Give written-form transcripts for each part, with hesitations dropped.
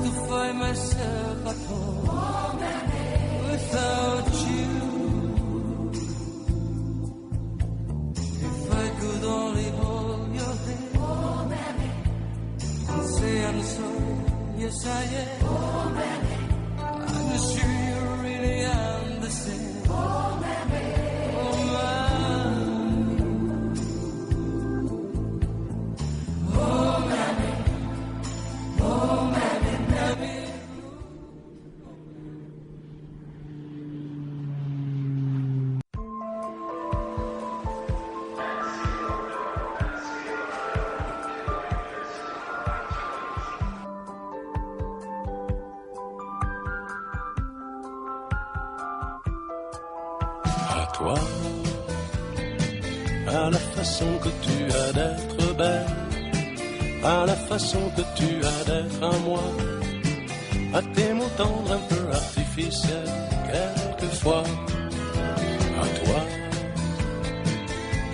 to find myself at home without you. If I could only hold your hand and say I'm sorry, yes I am. I'm sure you really understand. Oh, mammy. Oh, mammy. Oh, mammy, mammy. Toi, à la façon que tu as d'être belle, à la façon que tu as d'être à moi, à tes mots tendres un peu artificiels, quelquefois, à toi,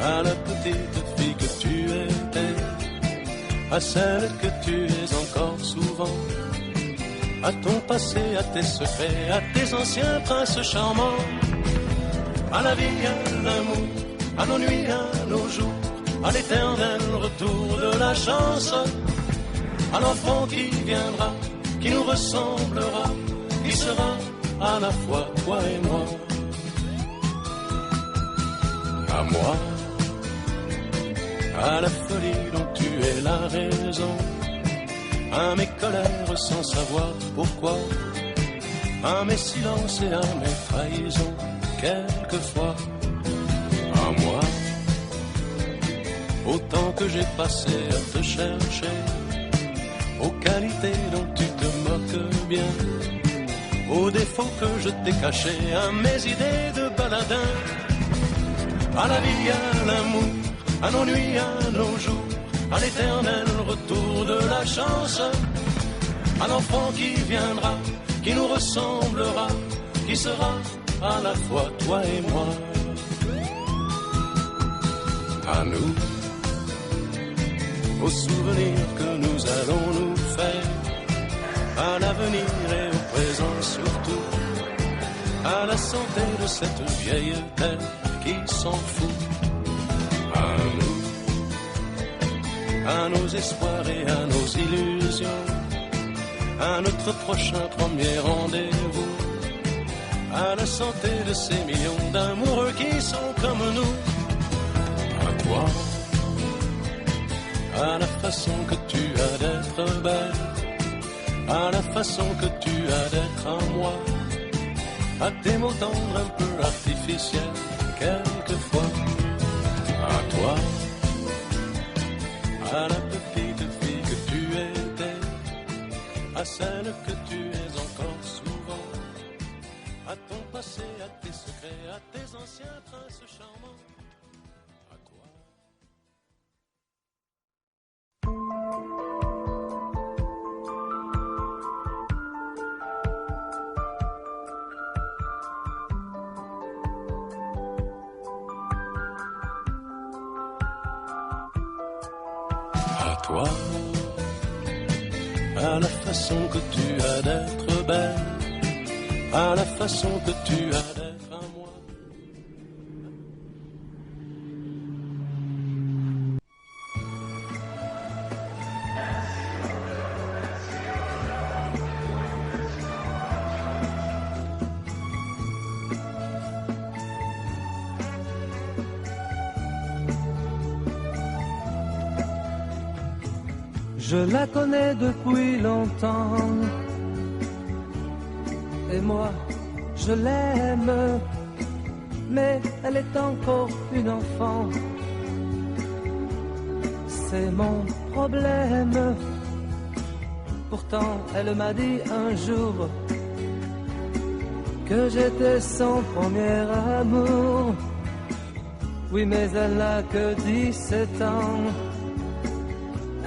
à la petite fille que tu étais, à celle que tu es encore souvent, à ton passé, à tes secrets, à tes anciens princes charmants. À la vie, à l'amour, à nos nuits, à nos jours, à l'éternel retour de la chance, à l'enfant qui viendra, qui nous ressemblera, qui sera à la fois toi et moi. À moi, à la folie dont tu es la raison, à mes colères sans savoir pourquoi, à mes silences et à mes trahisons. Quelquefois, à moi, au temps que j'ai passé à te chercher, aux qualités dont tu te moques bien, aux défauts que je t'ai cachés, à mes idées de baladin, à la vie, à l'amour, à nos nuits, à nos jours, à l'éternel retour de la chance, à l'enfant qui viendra, qui nous ressemblera, qui sera à la fois toi et moi. À nous, aux souvenirs que nous allons nous faire, à l'avenir et au présent surtout, à la santé de cette vieille terre qui s'en fout. À nous, à nos espoirs et à nos illusions, à notre prochain premier rendez-vous, à la santé de ces millions d'amoureux qui sont comme nous. À toi, à la façon que tu as d'être belle, à la façon que tu as d'être à moi, à tes mots tendres un peu artificiels, quelquefois. À toi, à la petite fille que tu étais, à celle que tu es encore souvent, à ton passé, à tes secrets, à tes anciens princes charmants. À toi. À toi, à la façon que tu as d'être belle, à la façon que tu as d'être à moi. Je la connais depuis longtemps et moi je l'aime, mais elle est encore une enfant. C'est mon problème. Pourtant elle m'a dit un jour que j'étais son premier amour. Oui, mais elle n'a que 17 ans.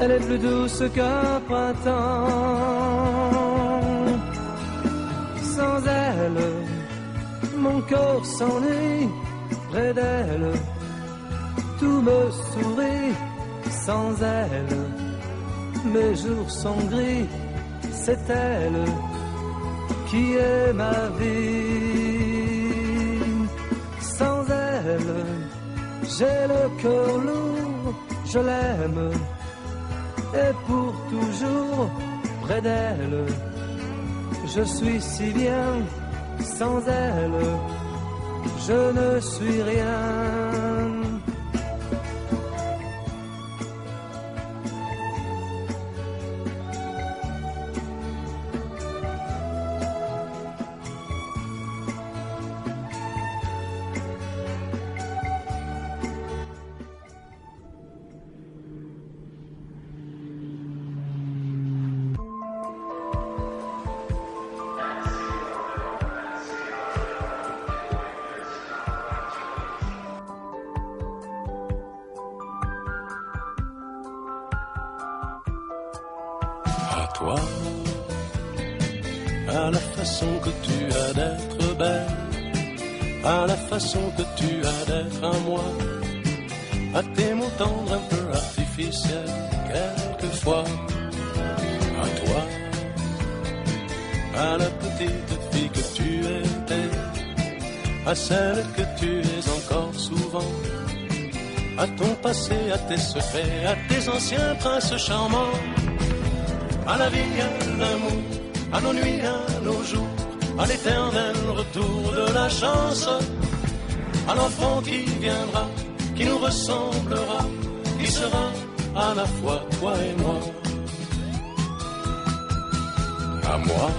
Elle est plus douce qu'un printemps. Sans elle, mon corps s'ennuie. Près d'elle, tout me sourit. Sans elle, mes jours sont gris. c'est elle qui est ma vie. Sans elle, j'ai le cœur lourd, je l'aime, et pour toujours près d'elle, je suis si bien. Sans elle, je ne suis rien. Toi, à la façon que tu as d'être belle, à la façon que tu as d'être à moi, à tes mots tendres un peu artificiels, quelquefois, à toi, à la petite fille que tu étais, à celle que tu es encore souvent, à ton passé, à tes secrets, à tes anciens princes charmants. À la vie, à l'amour, à nos nuits, à nos jours, à l'éternel retour de la chance, à l'enfant qui viendra, qui nous ressemblera, qui sera à la fois toi et moi. À moi,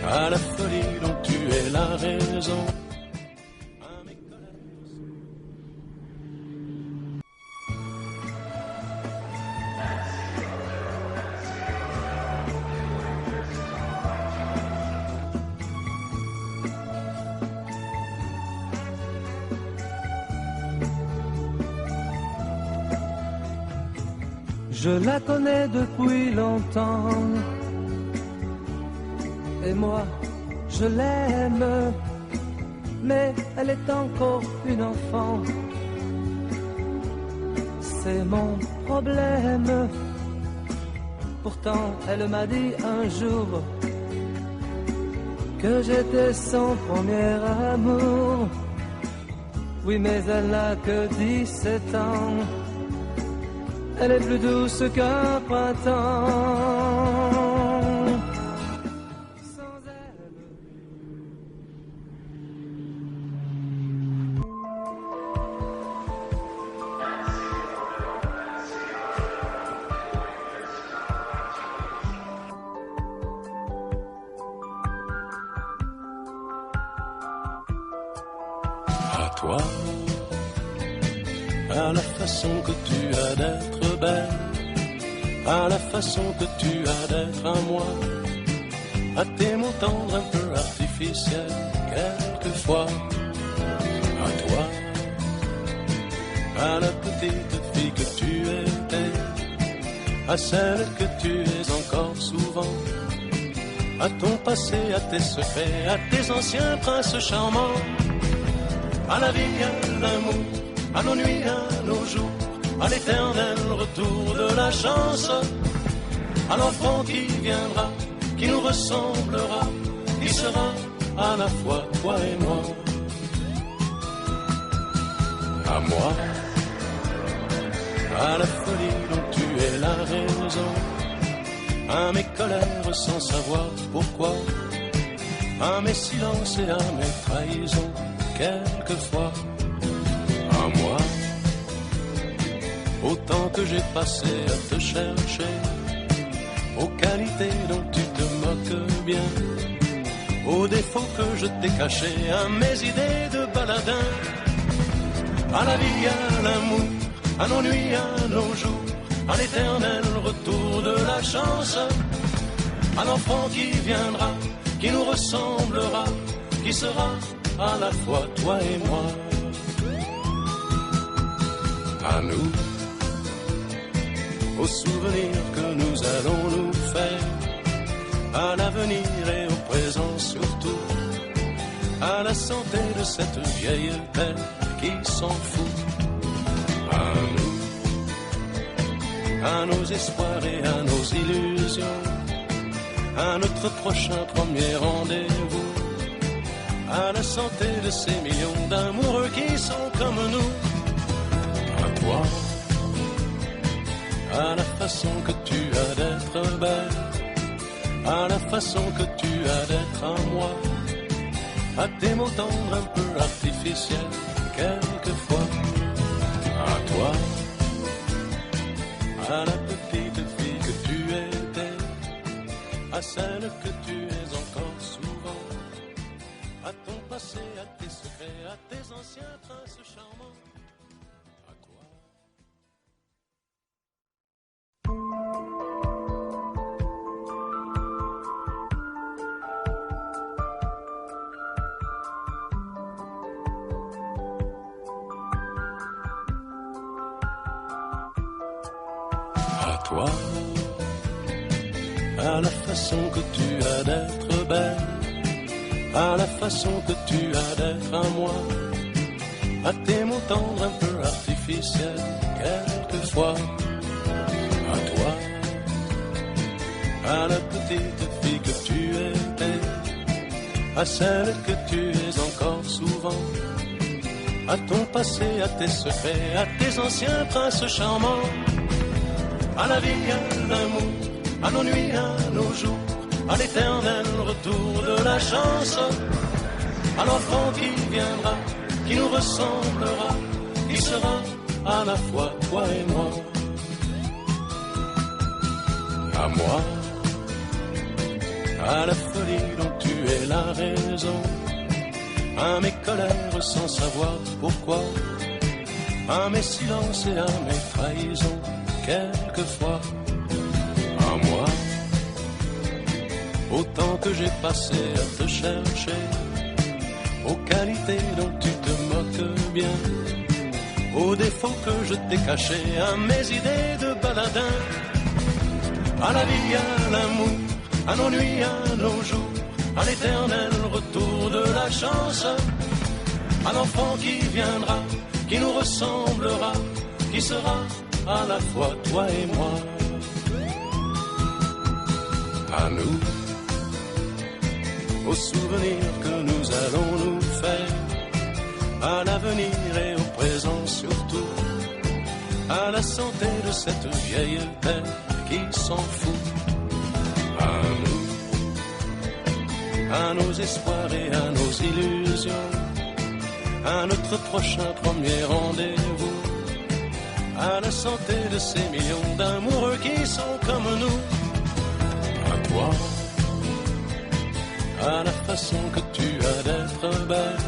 à la folie dont tu es la raison. Je la connais depuis longtemps, et moi je l'aime, mais elle est encore une enfant. C'est mon problème. Pourtant elle m'a dit un jour que j'étais son premier amour. Oui, mais elle n'a que 17 ans. Elle est plus douce qu'un printemps. Sans elle, à toi, à la façon que tu as d'être belle, à la façon que tu as d'être à moi, à tes mots tendres un peu artificiels, quelquefois, à toi, à la petite fille que tu étais, à celle que tu es encore souvent, à ton passé, à tes secrets, à tes anciens princes charmants, à la vie, à l'amour, à nos nuits, à nos jours, à l'éternel retour de la chance, à l'enfant qui viendra, qui nous ressemblera, qui sera à la fois toi et moi. À moi, à la folie dont tu es la raison, à mes colères sans savoir pourquoi, à mes silences et à mes trahisons, quelquefois. À moi, au temps que j'ai passé à te chercher, aux qualités dont tu te moques bien, aux défauts que je t'ai cachés, à mes idées de baladin, à la vie, à l'amour, à nos nuits, à nos jours, à l'éternel retour de la chance, à l'enfant qui viendra, qui nous ressemblera, qui sera à la fois toi et moi. À nous, aux souvenirs que nous allons nous faire, à l'avenir et au présent surtout, à la santé de cette vieille terre qui s'en fout. À nous, à nos espoirs et à nos illusions, à notre prochain premier rendez-vous, à la santé de ces millions d'amoureux qui sont comme nous. À toi, à la façon que tu as d'être belle, à la façon que tu as d'être à moi, à tes mots tendres un peu artificiels quelquefois. À toi, à la petite fille que tu étais, à celle que tu es encore souvent, à ton passé, à tes secrets, à tes anciens princes charmants. À toi. À toi, à la façon que tu as d'être belle, à la façon que tu as d'être à moi, à tes mots tendres un peu artificiels quelquefois. À toi, à la petite fille que tu étais, à celle que tu es encore souvent, à ton passé, à tes secrets, à tes anciens princes charmants, à la vie, à l'amour, à nos nuits, à nos jours, à l'éternel retour de la chance, à l'enfant qui viendra, qui nous ressemblera, qui sera à la fois toi et moi. À moi, à la folie dont tu es la raison, à mes colères sans savoir pourquoi, à mes silences et à mes trahisons quelquefois. À moi, au temps que j'ai passé à te chercher, aux qualités dont tu te moques bien, aux défauts que je t'ai cachés, à mes idées de baladin, à la vie, à l'amour, à nos nuits, à nos jours, à l'éternel retour de la chance, à l'enfant qui viendra, qui nous ressemblera, qui sera à la fois toi et moi. À nous, aux souvenirs que nous allons nous faire, à l'avenir et au présent surtout, à la santé de cette vieille terre qui s'en fout. À nous, à nos espoirs et à nos illusions, à notre prochain premier rendez-vous, à la santé de ces millions d'amoureux qui sont comme nous. À toi, à la façon que tu as d'être belle,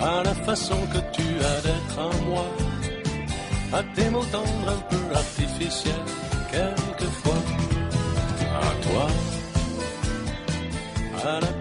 à la façon que tu as d'être à moi, à tes mots tendres un peu artificiels quelquefois. À toi, à la